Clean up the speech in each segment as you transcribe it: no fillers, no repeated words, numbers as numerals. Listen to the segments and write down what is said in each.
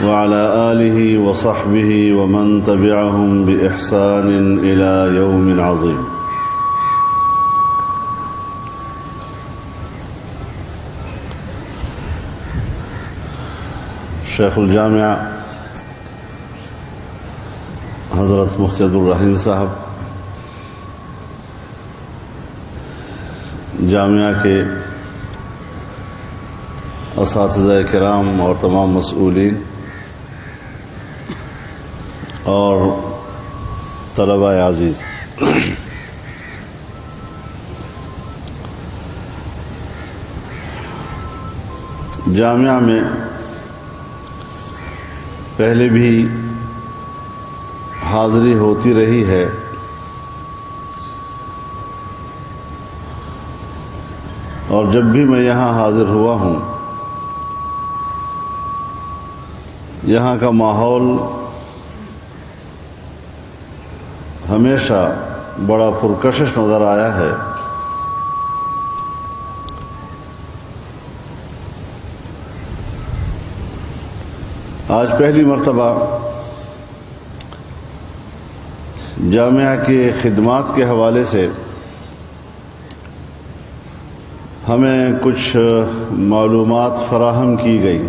وعلى آله وصحبه ومن تبعهم بإحسان إلى يوم عظيم. شیخ الجامعہ حضرت مفتی عبدالرحیم صاحب، جامعہ کے اساتذہ کرام اور تمام مسئولین اور طلباء عزیز، جامعہ میں پہلے بھی حاضری ہوتی رہی ہے اور جب بھی میں یہاں حاضر ہوا ہوں، یہاں کا ماحول ہمیشہ بڑا پرکشش نظر آیا ہے۔ آج پہلی مرتبہ جامعہ کی خدمات کے حوالے سے ہمیں کچھ معلومات فراہم کی گئی،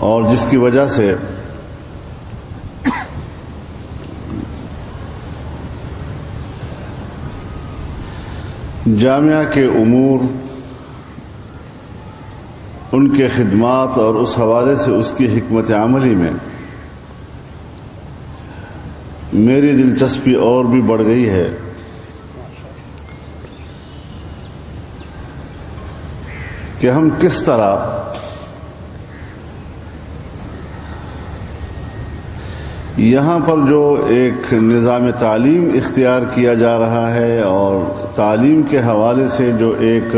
اور جس کی وجہ سے جامعہ کے امور، ان کے خدمات اور اس حوالے سے اس کی حکمت عملی میں میری دلچسپی اور بھی بڑھ گئی ہے۔ کہ ہم کس طرح یہاں پر جو ایک نظام تعلیم اختیار کیا جا رہا ہے اور تعلیم کے حوالے سے جو ایک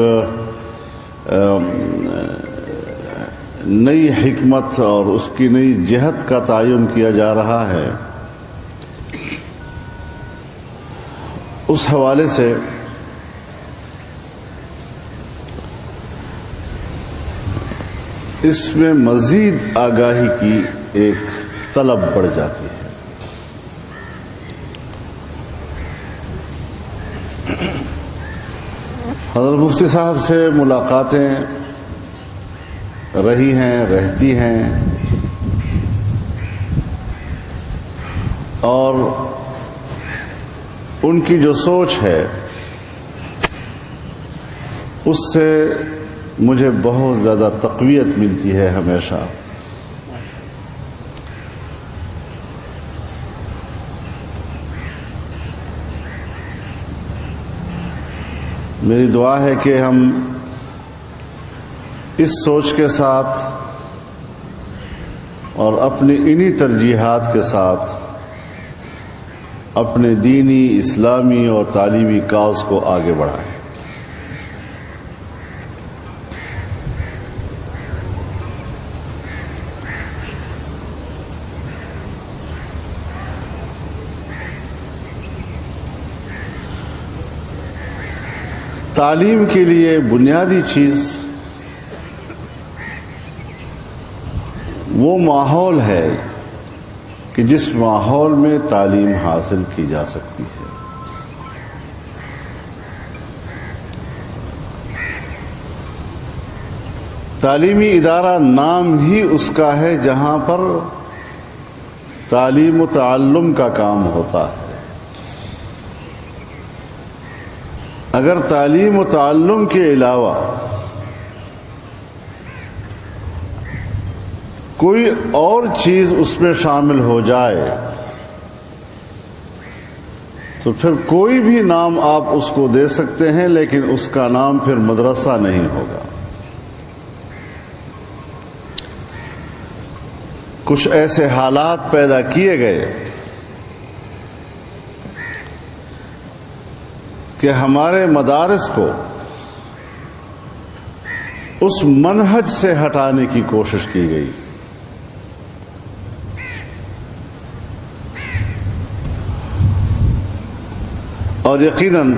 نئی حکمت اور اس کی نئی جہت کا تعین کیا جا رہا ہے، اس حوالے سے اس میں مزید آگاہی کی ایک طلب بڑھ جاتی ہے۔ حضرت مفتی صاحب سے ملاقاتیں رہی ہیں، رہتی ہیں، اور ان کی جو سوچ ہے اس سے مجھے بہت زیادہ تقویت ملتی ہے ہمیشہ۔ میری دعا ہے کہ ہم اس سوچ کے ساتھ اور اپنی انہی ترجیحات کے ساتھ اپنے دینی، اسلامی اور تعلیمی کاز کو آگے بڑھائیں۔ تعلیم کے لیے بنیادی چیز وہ ماحول ہے کہ جس ماحول میں تعلیم حاصل کی جا سکتی ہے۔ تعلیمی ادارہ نام ہی اس کا ہے جہاں پر تعلیم و تعلم کا کام ہوتا ہے۔ اگر تعلیم و تعلم کے علاوہ کوئی اور چیز اس میں شامل ہو جائے تو پھر کوئی بھی نام آپ اس کو دے سکتے ہیں، لیکن اس کا نام پھر مدرسہ نہیں ہوگا۔ کچھ ایسے حالات پیدا کیے گئے کہ ہمارے مدارس کو اس منہج سے ہٹانے کی کوشش کی گئی۔ اور یقیناً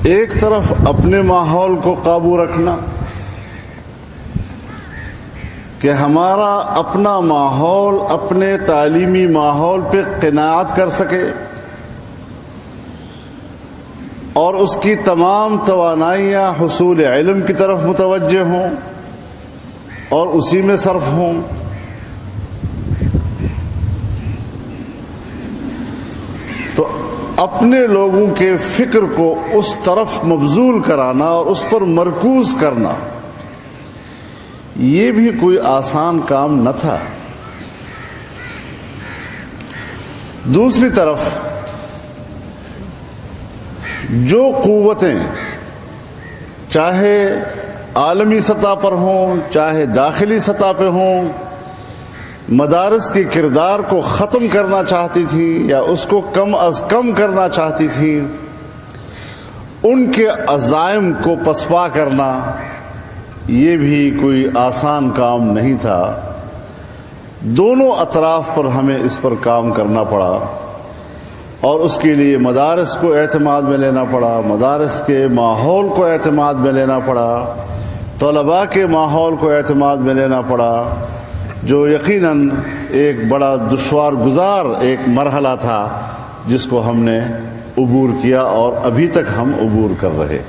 ایک طرف اپنے ماحول کو قابو رکھنا کہ ہمارا اپنا ماحول اپنے تعلیمی ماحول پہ قناعت کر سکے اور اس کی تمام توانائیاں حصول علم کی طرف متوجہ ہوں اور اسی میں صرف ہوں، تو اپنے لوگوں کے فکر کو اس طرف مبذول کرانا اور اس پر مرکوز کرنا یہ بھی کوئی آسان کام نہ تھا۔ دوسری طرف جو قوتیں چاہے عالمی سطح پر ہوں چاہے داخلی سطح پہ ہوں مدارس کے کردار کو ختم کرنا چاہتی تھی یا اس کو کم از کم کرنا چاہتی تھی، ان کے عزائم کو پسپا کرنا یہ بھی کوئی آسان کام نہیں تھا۔ دونوں اطراف پر ہمیں اس پر کام کرنا پڑا اور اس کے لیے مدارس کو اعتماد میں لینا پڑا، مدارس کے ماحول کو اعتماد میں لینا پڑا، طلباء کے ماحول کو اعتماد میں لینا پڑا، جو یقیناً ایک بڑا دشوار گزار ایک مرحلہ تھا جس کو ہم نے عبور کیا اور ابھی تک ہم عبور کر رہے۔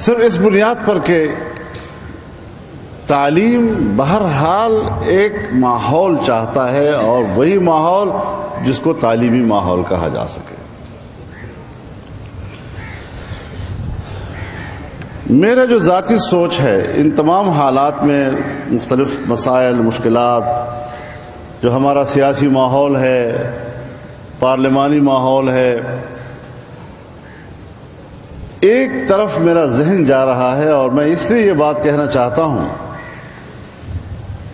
صرف اس بنیاد پر کہ تعلیم بہرحال ایک ماحول چاہتا ہے اور وہی ماحول جس کو تعلیمی ماحول کہا جا سکے۔ میرا جو ذاتی سوچ ہے ان تمام حالات میں مختلف مسائل مشکلات جو ہمارا سیاسی ماحول ہے پارلیمانی ماحول ہے، ایک طرف میرا ذہن جا رہا ہے اور میں اس لیے یہ بات کہنا چاہتا ہوں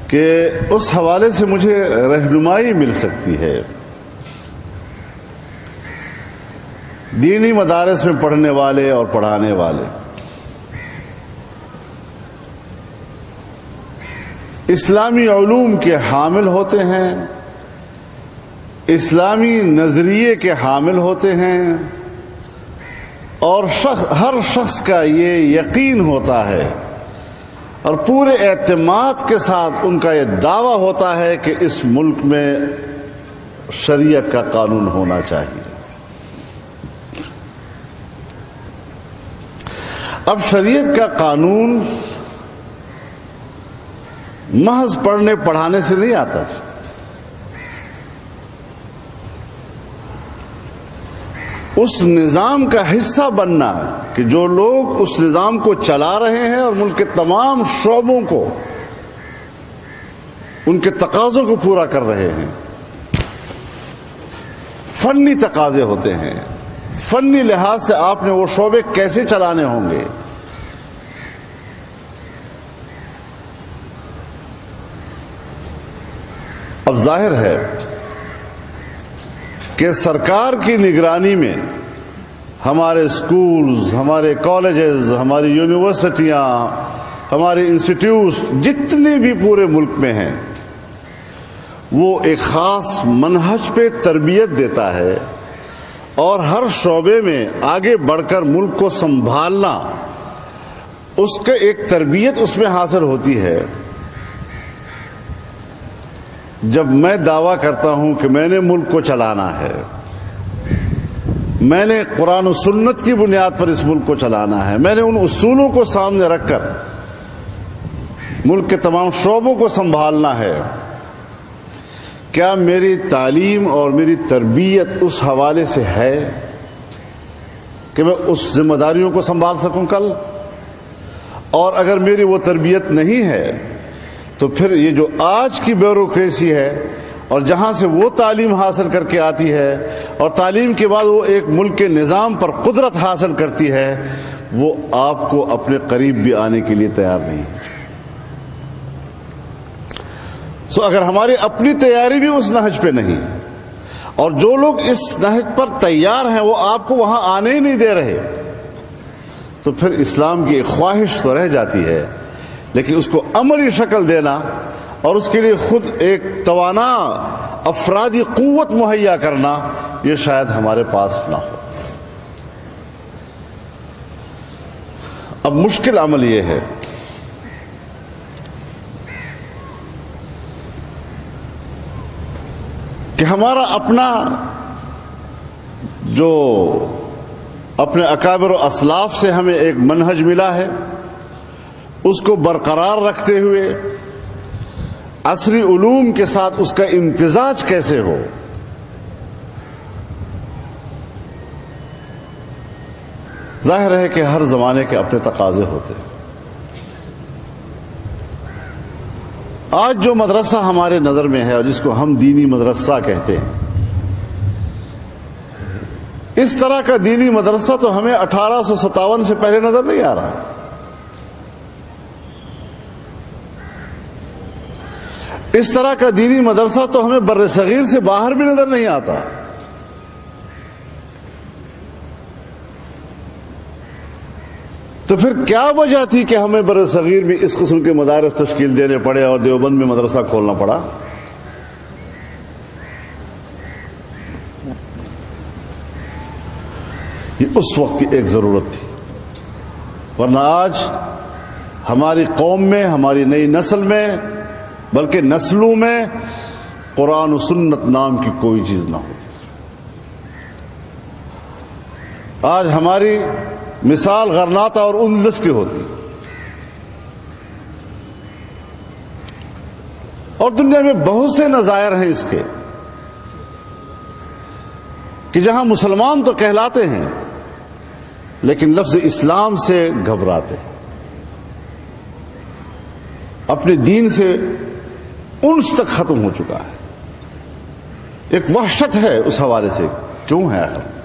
کہ اس حوالے سے مجھے رہنمائی مل سکتی ہے۔ دینی مدارس میں پڑھنے والے اور پڑھانے والے اسلامی علوم کے حامل ہوتے ہیں، اسلامی نظریے کے حامل ہوتے ہیں، اور ہر شخص کا یہ یقین ہوتا ہے اور پورے اعتماد کے ساتھ ان کا یہ دعویٰ ہوتا ہے کہ اس ملک میں شریعت کا قانون ہونا چاہیے۔ اب شریعت کا قانون محض پڑھنے پڑھانے سے نہیں آتا، اس نظام کا حصہ بننا کہ جو لوگ اس نظام کو چلا رہے ہیں اور ملک کے تمام شعبوں کو ان کے تقاضوں کو پورا کر رہے ہیں۔ فنی تقاضے ہوتے ہیں، فنی لحاظ سے آپ نے وہ شعبے کیسے چلانے ہوں گے۔ اب ظاہر ہے کہ سرکار کی نگرانی میں ہمارے اسکولز، ہمارے کالجز، ہماری یونیورسٹیاں، ہمارے انسٹیٹیوٹس جتنے بھی پورے ملک میں ہیں وہ ایک خاص منہج پہ تربیت دیتا ہے اور ہر شعبے میں آگے بڑھ کر ملک کو سنبھالنا اس کا ایک تربیت اس میں حاصل ہوتی ہے۔ جب میں دعویٰ کرتا ہوں کہ میں نے ملک کو چلانا ہے، میں نے قرآن و سنت کی بنیاد پر اس ملک کو چلانا ہے، میں نے ان اصولوں کو سامنے رکھ کر ملک کے تمام شعبوں کو سنبھالنا ہے، کیا میری تعلیم اور میری تربیت اس حوالے سے ہے کہ میں اس ذمہ داریوں کو سنبھال سکوں کل؟ اور اگر میری وہ تربیت نہیں ہے تو پھر یہ جو آج کی بیوروکریسی ہے اور جہاں سے وہ تعلیم حاصل کر کے آتی ہے اور تعلیم کے بعد وہ ایک ملک کے نظام پر قدرت حاصل کرتی ہے، وہ آپ کو اپنے قریب بھی آنے کے لیے تیار نہیں ہے۔ اگر ہماری اپنی تیاری بھی اس نہج پہ نہیں اور جو لوگ اس نہج پر تیار ہیں وہ آپ کو وہاں آنے ہی نہیں دے رہے، تو پھر اسلام کی ایک خواہش تو رہ جاتی ہے، لیکن اس کو عملی شکل دینا اور اس کے لیے خود ایک توانا افرادی قوت مہیا کرنا یہ شاید ہمارے پاس نہ ہو۔ اب مشکل عمل یہ ہے کہ ہمارا اپنا جو اپنے اکابر و اسلاف سے ہمیں ایک منہج ملا ہے، اس کو برقرار رکھتے ہوئے عصری علوم کے ساتھ اس کا امتزاج کیسے ہو۔ ظاہر ہے کہ ہر زمانے کے اپنے تقاضے ہوتے ہیں۔ آج جو مدرسہ ہمارے نظر میں ہے اور جس کو ہم دینی مدرسہ کہتے ہیں، اس طرح کا دینی مدرسہ تو ہمیں 1857 سے پہلے نظر نہیں آ رہا۔ اس طرح کا دینی مدرسہ تو ہمیں بر صغیر سے باہر بھی نظر نہیں آتا۔ تو پھر کیا وجہ تھی کہ ہمیں بر صغیر میں اس قسم کے مدارس تشکیل دینے پڑے اور دیوبند میں مدرسہ کھولنا پڑا؟ یہ اس وقت کی ایک ضرورت تھی، ورنہ آج ہماری قوم میں، ہماری نئی نسل میں، بلکہ نسلوں میں قرآن و سنت نام کی کوئی چیز نہ ہوتی۔ آج ہماری مثال غرناطہ اور اندلس کی ہوتی، اور دنیا میں بہت سے نظائر ہیں اس کے کہ جہاں مسلمان تو کہلاتے ہیں لیکن لفظ اسلام سے گھبراتے ہیں، اپنے دین سے انس تک ختم ہو چکا ہے۔ ایک وحشت ہے اس حوالے سے، کیوں ہے آخر؟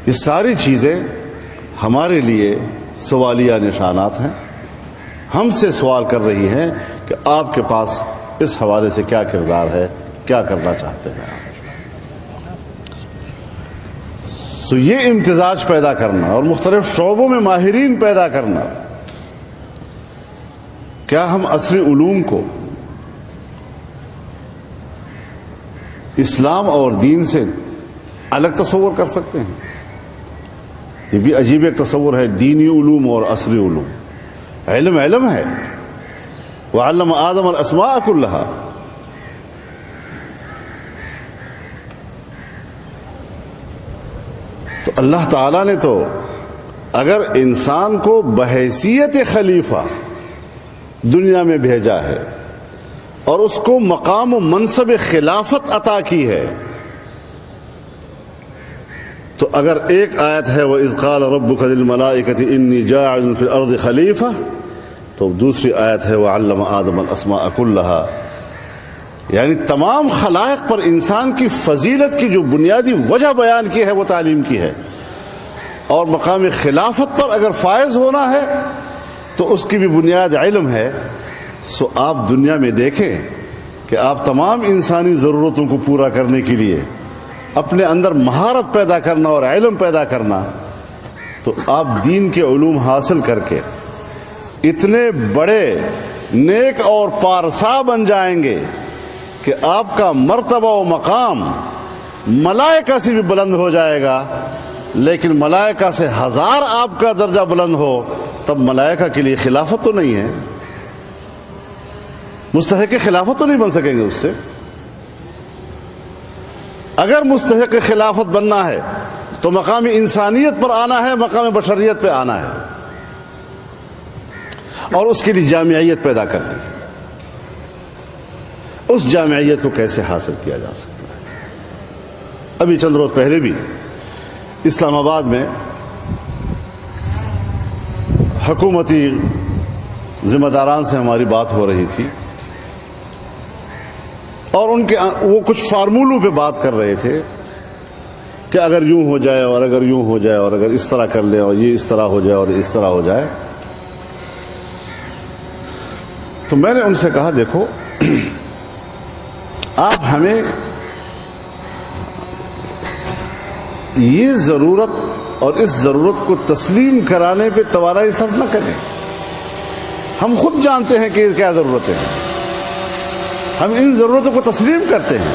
یہ ساری چیزیں ہمارے لیے سوالیہ نشانات ہیں، ہم سے سوال کر رہی ہیں کہ آپ کے پاس اس حوالے سے کیا کردار ہے، کیا کرنا چاہتے ہیں آپ۔ تو یہ امتزاج پیدا کرنا اور مختلف شعبوں میں ماہرین پیدا کرنا، کیا ہم عصری علوم کو اسلام اور دین سے الگ تصور کر سکتے ہیں؟ یہ بھی عجیب ایک تصور ہے، دینی علوم اور عصری علوم۔ علم علم ہے، وعلم آدم الاسماء کلھا۔ تو اللہ تعالیٰ نے تو اگر انسان کو بحیثیت خلیفہ دنیا میں بھیجا ہے اور اس کو مقام و منصب خلافت عطا کی ہے، تو اگر ایک آیت ہے وَإِذْ قَالَ رَبُّكَ لِلْمَلَائِكَةِ إِنِّي جَاعِلٌ فِي الْأَرْضِ خَلِيفَةً، تو دوسری آیت ہے وَعَلَّمَ آدَمَ الْأَسْمَاءَ كُلَّهَا، یعنی تمام خلائق پر انسان کی فضیلت کی جو بنیادی وجہ بیان کی ہے وہ تعلیم کی ہے، اور مقام خلافت پر اگر فائز ہونا ہے تو اس کی بھی بنیاد علم ہے۔ سو آپ دنیا میں دیکھیں کہ آپ تمام انسانی ضرورتوں کو پورا کرنے کے لیے اپنے اندر مہارت پیدا کرنا اور علم پیدا کرنا، تو آپ دین کے علوم حاصل کر کے اتنے بڑے نیک اور پارسا بن جائیں گے کہ آپ کا مرتبہ و مقام ملائکہ سے بھی بلند ہو جائے گا۔ لیکن ملائکہ سے 1000 آپ کا درجہ بلند ہو تب ملائکہ کے لیے خلافت تو نہیں ہے، مستحق خلافت تو نہیں بن سکیں گے اس سے۔ اگر مستحق خلافت بننا ہے تو مقام انسانیت پر آنا ہے، مقام بشریت پہ آنا ہے، اور اس کے لیے جامعیت پیدا کرنی ہے۔ اس جامعیت کو کیسے حاصل کیا جا سکتا ہے؟ ابھی چند روز پہلے بھی اسلام آباد میں حکومتی ذمہ داران سے ہماری بات ہو رہی تھی، اور ان کے وہ کچھ فارمولوں پہ بات کر رہے تھے کہ اگر یوں ہو جائے اور اگر یوں ہو جائے اور اگر اس طرح کر لیں اور یہ اس طرح ہو جائے اور اس طرح ہو جائے۔ تو میں نے ان سے کہا دیکھو، آپ ہمیں یہ ضرورت اور اس ضرورت کو تسلیم کرانے پہ توانائی صرف نہ کریں۔ ہم خود جانتے ہیں کہ کیا ضرورتیں ہیں، ہم ان ضرورتوں کو تسلیم کرتے ہیں،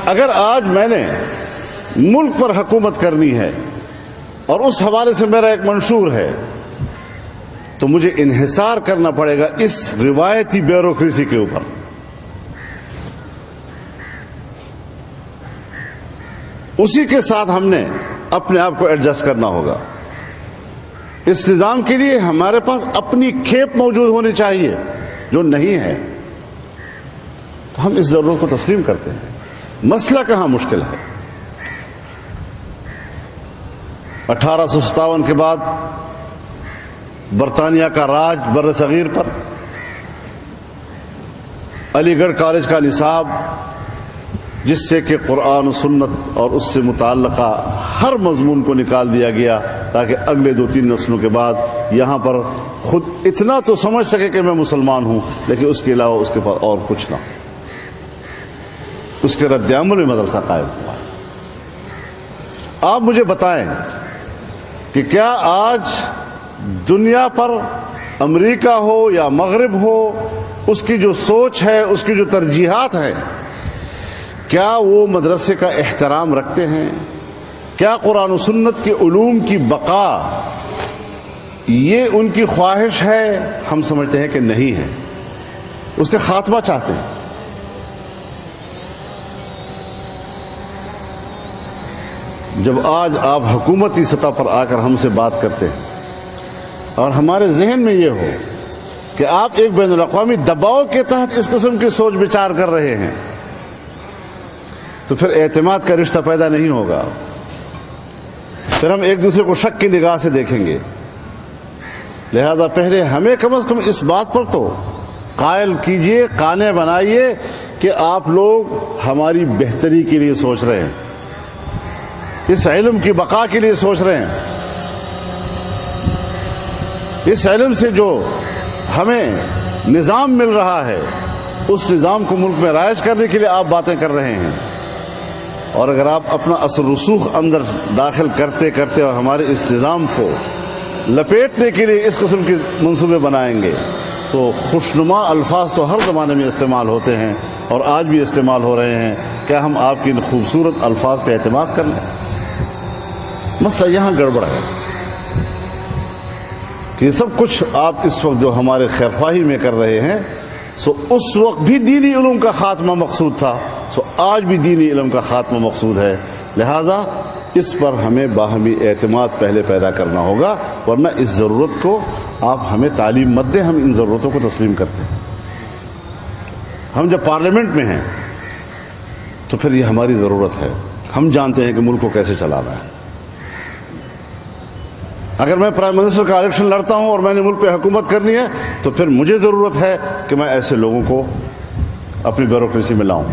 اگر آج میں نے ملک پر حکومت کرنی ہے اور اس حوالے سے میرا ایک منشور ہے تو مجھے انحصار کرنا پڑے گا اس روایتی بیوروکریسی کے اوپر. اسی کے ساتھ ہم نے اپنے آپ کو ایڈجسٹ کرنا ہوگا. اس نظام کے لیے ہمارے پاس اپنی کھیپ موجود ہونی چاہیے جو نہیں ہے. تو ہم اس ضرورت کو تسلیم کرتے ہیں. مسئلہ کہاں مشکل ہے؟ 1857 کے بعد برطانیہ کا راج بر صغیر پر، علی گڑھ کالج کا نصاب جس سے کہ قرآن و سنت اور اس سے متعلقہ ہر مضمون کو نکال دیا گیا تاکہ اگلے 2-3 نسلوں کے بعد یہاں پر خود اتنا تو سمجھ سکے کہ میں مسلمان ہوں، لیکن اس کے علاوہ اس کے پاس اور کچھ نہ ہو. اس کے رد عمل میں مدرسہ قائم ہوا. آپ مجھے بتائیں کہ کیا آج دنیا پر امریکہ ہو یا مغرب ہو، اس کی جو سوچ ہے، اس کی جو ترجیحات ہیں، کیا وہ مدرسے کا احترام رکھتے ہیں؟ کیا قرآن و سنت کے علوم کی بقا یہ ان کی خواہش ہے؟ ہم سمجھتے ہیں کہ نہیں ہے. اس کا خاتمہ چاہتے ہیں. جب آج آپ حکومتی سطح پر آ کر ہم سے بات کرتے ہیں اور ہمارے ذہن میں یہ ہو کہ آپ ایک بین الاقوامی دباؤ کے تحت اس قسم کی سوچ بچار کر رہے ہیں، تو پھر اعتماد کا رشتہ پیدا نہیں ہوگا. پھر ہم ایک دوسرے کو شک کی نگاہ سے دیکھیں گے. لہذا پہلے ہمیں کم از کم اس بات پر تو قائل کیجئے، قانع بنائیے کہ آپ لوگ ہماری بہتری کے لیے سوچ رہے ہیں، اس علم کی بقا کے لیے سوچ رہے ہیں. اس علم سے جو ہمیں نظام مل رہا ہے اس نظام کو ملک میں رائج کرنے کے لیے آپ باتیں کر رہے ہیں. اور اگر آپ اپنا اثر رسوخ اندر داخل کرتے کرتے اور ہمارے اس نظام کو لپیٹنے کے لیے اس قسم کے منصوبے بنائیں گے تو خوشنما الفاظ تو ہر زمانے میں استعمال ہوتے ہیں اور آج بھی استعمال ہو رہے ہیں. کیا ہم آپ کی ان خوبصورت الفاظ پہ اعتماد کر لیں؟ مسئلہ یہاں گڑبڑ ہے کہ سب کچھ آپ اس وقت جو ہمارے خیرخواہی میں کر رہے ہیں، سو اس وقت بھی دینی علوم کا خاتمہ مقصود تھا، سو آج بھی دینی علم کا خاتمہ مقصود ہے. لہذا اس پر ہمیں باہمی اعتماد پہلے پیدا کرنا ہوگا، ورنہ اس ضرورت کو آپ ہمیں تعلیم مت دیں، ہم ان ضرورتوں کو تسلیم کرتے ہیں. ہم جب پارلیمنٹ میں ہیں تو پھر یہ ہماری ضرورت ہے. ہم جانتے ہیں کہ ملک کو کیسے چلانا ہے. اگر میں پرائم منسٹر کا الیکشن لڑتا ہوں اور میں نے ملک پہ حکومت کرنی ہے تو پھر مجھے ضرورت ہے کہ میں ایسے لوگوں کو اپنی بیوروکریسی میں لاؤں،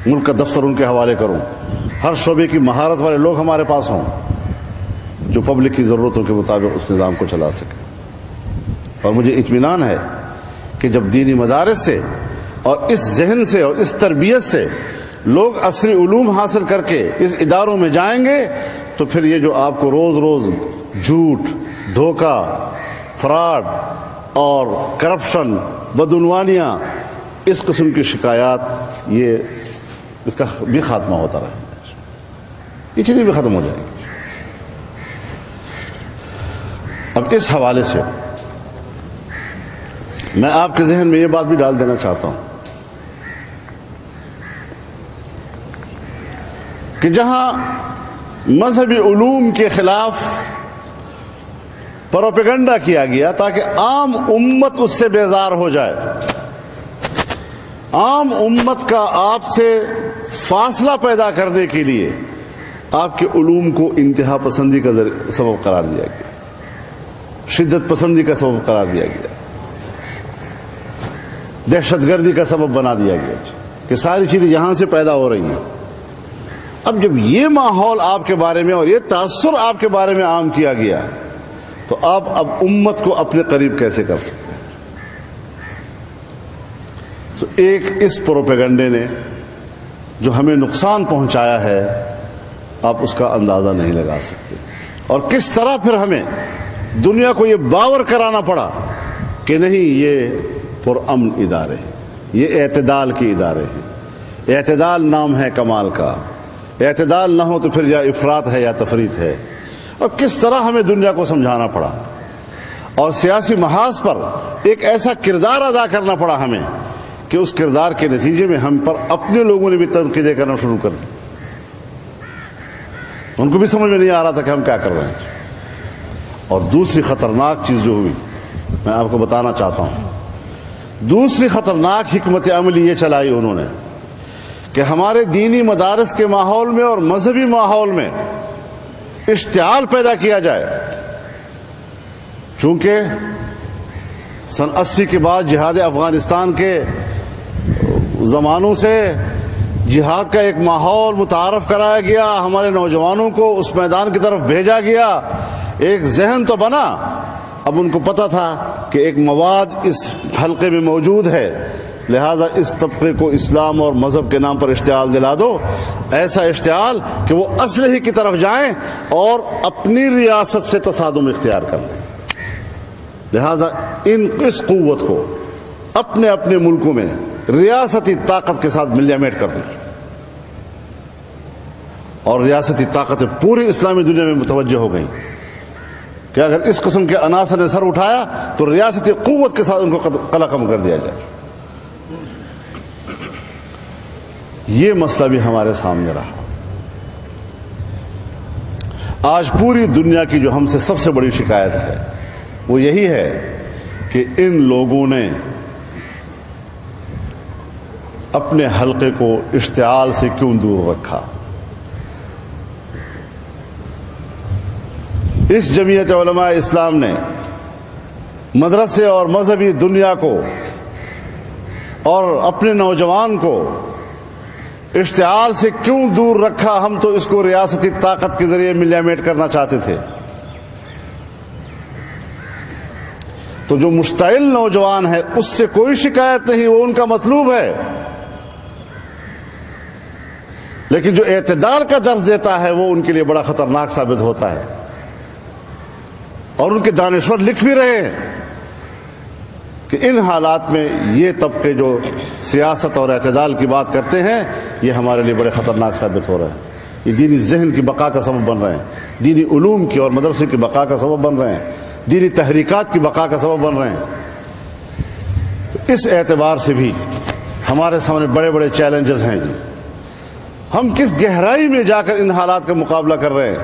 ملک کا دفتر ان کے حوالے کروں، ہر شعبے کی مہارت والے لوگ ہمارے پاس ہوں جو پبلک کی ضرورتوں کے مطابق اس نظام کو چلا سکے. اور مجھے اطمینان ہے کہ جب دینی مدارس سے اور اس ذہن سے اور اس تربیت سے لوگ عصری علوم حاصل کر کے اس اداروں میں جائیں گے تو پھر یہ جو آپ کو روز روز جھوٹ، دھوکہ، فراڈ اور کرپشن، بدعنوانیاں، اس قسم کی شکایات، یہ اس کا بھی خاتمہ ہوتا رہے گا. یہ چیزیں بھی ختم ہو جائیں گی. اب اس حوالے سے میں آپ کے ذہن میں یہ بات بھی ڈال دینا چاہتا ہوں کہ جہاں مذہبی علوم کے خلاف پروپیگنڈا کیا گیا تاکہ عام امت اس سے بیزار ہو جائے، عام امت کا آپ سے فاصلہ پیدا کرنے کے لیے آپ کے علوم کو انتہا پسندی کا سبب قرار دیا گیا، شدت پسندی کا سبب قرار دیا گیا، دہشت گردی کا سبب بنا دیا گیا کہ ساری چیزیں یہاں سے پیدا ہو رہی ہیں. اب جب یہ ماحول آپ کے بارے میں اور یہ تاثر آپ کے بارے میں عام کیا گیا تو آپ اب امت کو اپنے قریب کیسے کر سکتے ہیں؟ تو ایک اس پروپیگنڈے نے جو ہمیں نقصان پہنچایا ہے آپ اس کا اندازہ نہیں لگا سکتے. اور کس طرح پھر ہمیں دنیا کو یہ باور کرانا پڑا کہ نہیں، یہ پرامن ادارے ہیں، یہ اعتدال کے ادارے ہیں، اعتدال نام ہے کمال کا، اعتدال نہ ہو تو پھر یا افراط ہے یا تفریط ہے. اور کس طرح ہمیں دنیا کو سمجھانا پڑا، اور سیاسی محاذ پر ایک ایسا کردار ادا کرنا پڑا ہمیں کہ اس کردار کے نتیجے میں ہم پر اپنے لوگوں نے بھی تنقیدیں کرنا شروع کر دی. ان کو بھی سمجھ میں نہیں آ رہا تھا کہ ہم کیا کر رہے ہیں. اور دوسری خطرناک چیز جو ہوئی میں آپ کو بتانا چاہتا ہوں، دوسری خطرناک حکمت عملی یہ چلائی انہوں نے کہ ہمارے دینی مدارس کے ماحول میں اور مذہبی ماحول میں اشتعال پیدا کیا جائے. چونکہ سن 80 کے بعد جہاد افغانستان کے زمانوں سے جہاد کا ایک ماحول متعارف کرایا گیا، ہمارے نوجوانوں کو اس میدان کی طرف بھیجا گیا، ایک ذہن تو بنا. اب ان کو پتہ تھا کہ ایک مواد اس حلقے میں موجود ہے، لہذا اس طبقے کو اسلام اور مذہب کے نام پر اشتعال دلا دو، ایسا اشتعال کہ وہ اسلحے کی طرف جائیں اور اپنی ریاست سے تصادم اختیار کر لیں. لہذا اس قوت کو اپنے اپنے ملکوں میں ریاستی طاقت کے ساتھ ملیامیٹ کر دیں، اور ریاستی طاقتیں پوری اسلامی دنیا میں متوجہ ہو گئیں کہ اگر اس قسم کے عناصر نے سر اٹھایا تو ریاستی قوت کے ساتھ ان کو قلقم کر دیا جائے. یہ مسئلہ بھی ہمارے سامنے رہا. آج پوری دنیا کی جو ہم سے سب سے بڑی شکایت ہے وہ یہی ہے کہ ان لوگوں نے اپنے حلقے کو اشتعال سے کیوں دور رکھا. اس جمعیت علماء اسلام نے مدرسے اور مذہبی دنیا کو اور اپنے نوجوان کو اشتعال سے کیوں دور رکھا؟ ہم تو اس کو ریاستی طاقت کے ذریعے ملیامیٹ کرنا چاہتے تھے. تو جو مشتعل نوجوان ہے اس سے کوئی شکایت نہیں، وہ ان کا مطلوب ہے. لیکن جو اعتدال کا درس دیتا ہے وہ ان کے لیے بڑا خطرناک ثابت ہوتا ہے. اور ان کے دانشور لکھ بھی رہے ہیں کہ ان حالات میں یہ طبقے جو سیاست اور اعتدال کی بات کرتے ہیں یہ ہمارے لیے بڑے خطرناک ثابت ہو رہے ہیں. یہ دینی ذہن کی بقا کا سبب بن رہے ہیں، دینی علوم کی اور مدرسے کی بقا کا سبب بن رہے ہیں، دینی تحریکات کی بقا کا سبب بن رہے ہیں. اس اعتبار سے بھی ہمارے سامنے بڑے بڑے چیلنجز ہیں جی. ہم کس گہرائی میں جا کر ان حالات کا مقابلہ کر رہے ہیں،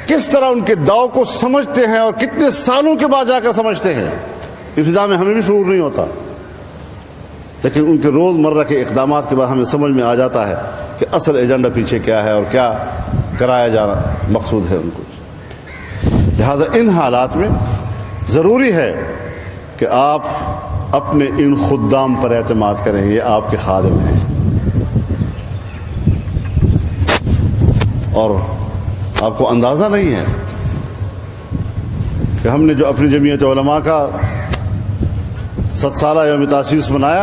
کس طرح ان کے داؤ کو سمجھتے ہیں اور کتنے سالوں کے بعد جا کر سمجھتے ہیں. ابتدا میں ہمیں بھی شعور نہیں ہوتا، لیکن ان کے روز مرہ کے اقدامات کے بعد ہمیں سمجھ میں آ جاتا ہے کہ اصل ایجنڈا پیچھے کیا ہے اور کیا کرایا جانا مقصود ہے ان کو. لہذا ان حالات میں ضروری ہے کہ آپ اپنے ان خدام پر اعتماد کریں. یہ آپ کے خادم ہیں اور آپ کو اندازہ نہیں ہے کہ ہم نے جو اپنی جمعیت علماء کا 7 سالہ یوم تاسیس منایا،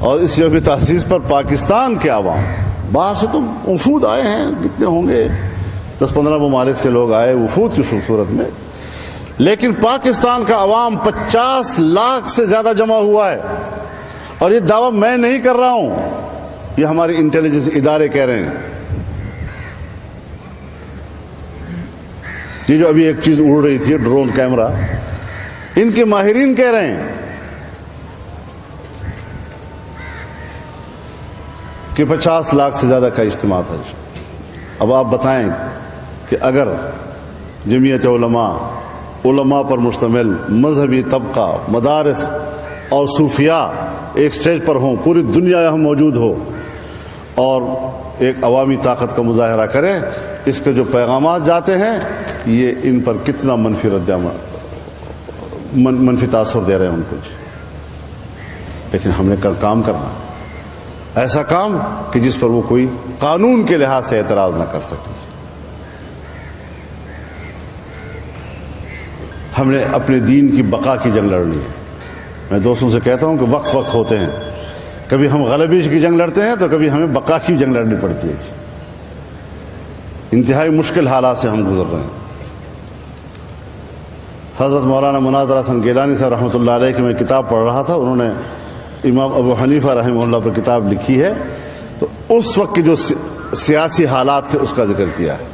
اور اس یوم تاسیس پر پاکستان کے عوام، باہر سے تو وفود آئے ہیں، کتنے ہوں گے 10-15 ممالک سے لوگ آئے وفود کی صورت میں، لیکن پاکستان کا عوام 50 لاکھ سے زیادہ جمع ہوا ہے. اور یہ دعویٰ میں نہیں کر رہا ہوں، یہ ہماری انٹیلیجنس ادارے کہہ رہے ہیں. یہ جو ابھی ایک چیز اڑ رہی تھی ڈرون کیمرہ، ان کے ماہرین کہہ رہے ہیں کہ 50 لاکھ سے زیادہ کا اجتماع تھا. اب آپ بتائیں کہ اگر جمعیت علماء پر مشتمل مذہبی طبقہ، مدارس اور صوفیاء ایک سٹیج پر ہوں، پوری دنیا یہاں موجود ہو اور ایک عوامی طاقت کا مظاہرہ کرے، اس کے جو پیغامات جاتے ہیں یہ ان پر کتنا منفی تاثر دے رہے ہیں ان کو. لیکن ہم نے کام کرنا ایسا کام کہ جس پر وہ کوئی قانون کے لحاظ سے اعتراض نہ کر سکے. ہم نے اپنے دین کی بقا کی جنگ لڑنی ہے. میں دوستوں سے کہتا ہوں کہ وقت ہوتے ہیں، کبھی ہم غلبی کی جنگ لڑتے ہیں تو کبھی ہمیں بقا کی جنگ لڑنی پڑتی ہے. انتہائی مشکل حالات سے ہم گزر رہے ہیں. حضرت مولانا مناظر حسن گیلانی صاحب رحمۃ اللہ علیہ کی میں کتاب پڑھ رہا تھا، انہوں نے امام ابو حنیفہ رحمہ اللہ پر کتاب لکھی ہے تو اس وقت کے جو سیاسی حالات تھے اس کا ذکر کیا ہے.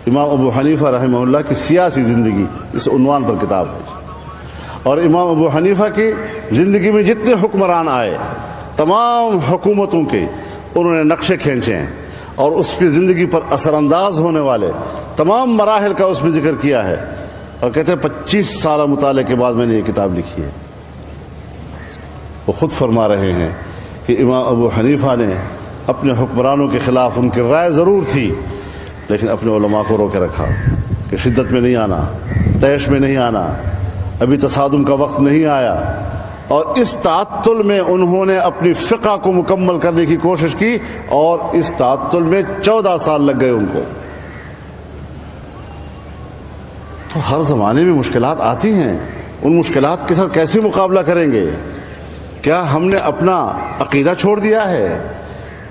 امام ابو حنیفہ رحمہ اللہ کی سیاسی زندگی اس عنوان پر کتاب ہے. اور امام ابو حنیفہ کی زندگی میں جتنے حکمران آئے تمام حکومتوں کے انہوں نے نقشے کھینچے ہیں اور اس کی زندگی پر اثر انداز ہونے والے تمام مراحل کا اس میں ذکر کیا ہے. اور کہتے ہیں 25 سالہ مطالعے کے بعد میں نے یہ کتاب لکھی ہے. وہ خود فرما رہے ہیں کہ امام ابو حنیفہ نے اپنے حکمرانوں کے خلاف ان کی رائے ضرور تھی لیکن اپنے علماء کو روکے رکھا کہ شدت میں نہیں آنا، طیش میں نہیں آنا، ابھی تصادم کا وقت نہیں آیا. اور اس تعطل میں انہوں نے اپنی فقہ کو مکمل کرنے کی کوشش کی اور اس تعطل میں 14 سال لگ گئے ان کو. تو ہر زمانے میں مشکلات آتی ہیں، ان مشکلات کے ساتھ کیسے مقابلہ کریں گے؟ کیا ہم نے اپنا عقیدہ چھوڑ دیا ہے؟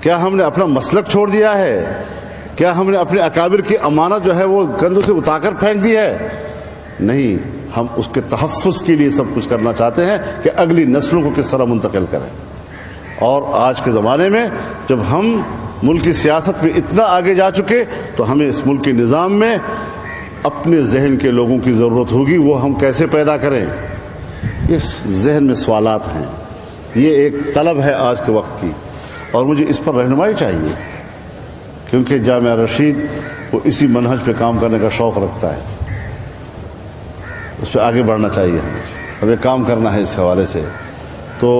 کیا ہم نے اپنا مسلک چھوڑ دیا ہے؟ کیا ہم نے اپنے اکابر کی امانت جو ہے وہ کندھوں سے اٹھا کر پھینک دی ہے؟ نہیں، ہم اس کے تحفظ کے لیے سب کچھ کرنا چاہتے ہیں کہ اگلی نسلوں کو کس طرح منتقل کریں. اور آج کے زمانے میں جب ہم ملکی سیاست میں اتنا آگے جا چکے تو ہمیں اس ملکی نظام میں اپنے ذہن کے لوگوں کی ضرورت ہوگی. وہ ہم کیسے پیدا کریں؟ اس ذہن میں سوالات ہیں، یہ ایک طلب ہے آج کے وقت کی اور مجھے اس پر رہنمائی چاہیے کیونکہ جامعہ رشید وہ اسی منہج پہ کام کرنے کا شوق رکھتا ہے. اس پہ آگے بڑھنا چاہیے، ہمیں کام کرنا ہے اس حوالے سے. تو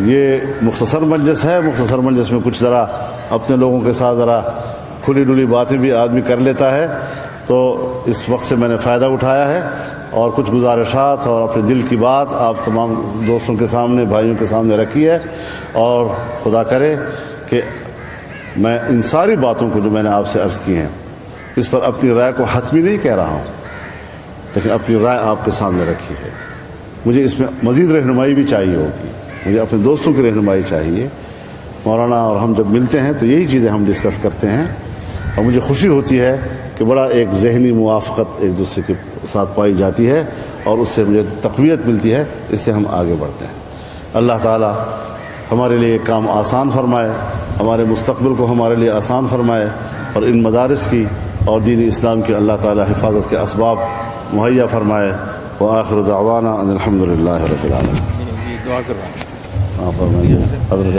یہ مختصر مجلس ہے، مختصر مجلس میں کچھ ذرا اپنے لوگوں کے ساتھ ذرا کھلی ڈلی باتیں بھی آدمی کر لیتا ہے. تو اس وقت سے میں نے فائدہ اٹھایا ہے اور کچھ گزارشات اور اپنے دل کی بات آپ تمام دوستوں کے سامنے، بھائیوں کے سامنے رکھی ہے. اور خدا کرے کہ میں ان ساری باتوں کو جو میں نے آپ سے عرض کی ہیں اس پر اپنی رائے کو حتمی نہیں کہہ رہا ہوں لیکن اپنی رائے آپ کے سامنے رکھی ہے. مجھے اس میں مزید رہنمائی بھی چاہیے ہوگی، مجھے اپنے دوستوں کی رہنمائی چاہیے. مولانا اور ہم جب ملتے ہیں تو یہی چیزیں ہم ڈسکس کرتے ہیں اور مجھے خوشی ہوتی ہے کہ بڑا ایک ذہنی موافقت ایک دوسرے کے ساتھ پائی جاتی ہے اور اس سے مجھے تقویت ملتی ہے، اس سے ہم آگے بڑھتے ہیں. اللہ تعالی ہمارے لیے ایک کام آسان فرمائے، ہمارے مستقبل کو ہمارے لیے آسان فرمائے اور ان مدارس کی اور دین اسلام کی اللہ تعالی حفاظت کے اسباب مہیا فرمائے. وآخر دعوانا ان الحمد للہ رب العالمین. دعا کر رہا ہوں. فرمائیے.